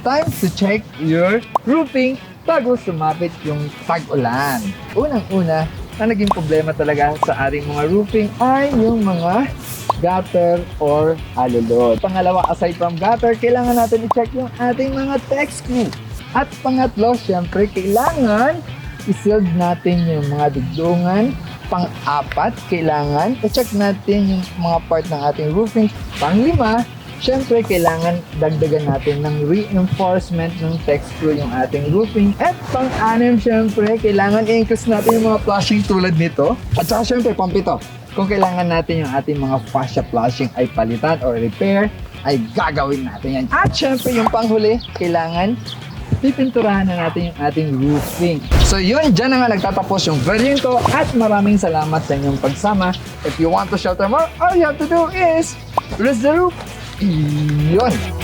Time to check your roofing bago sumapit yung tag-ulan. Unang-una na naging problema talaga sa ating mga roofing ay yung mga gutter or alulod. Pangalawa, aside from gutter, kailangan natin i-check yung ating mga text screw. At pangatlo, syempre, kailangan i-sealed natin yung mga dugtungan. Pang-apat, kailangan i-check natin yung mga part ng ating roofing. Pang-lima, syempre, kailangan dagdagan natin ng reinforcement ng text screw yung ating roofing. At pang-anim, syempre, kailangan i-increase natin yung mga flashing tulad nito. At saka, syempre, pang-pito, kung kailangan natin yung ating mga fascia flashing ay palitan or repair, ay gagawin natin yan. At syempre, yung panghuli, kailangan pipinturahan na natin yung ating roofing. So yun, dyan na nga nagtatapos yung video ko at maraming salamat sa inyong pagsama. If you want to shelter more, all you have to do is raise the roof. Yun!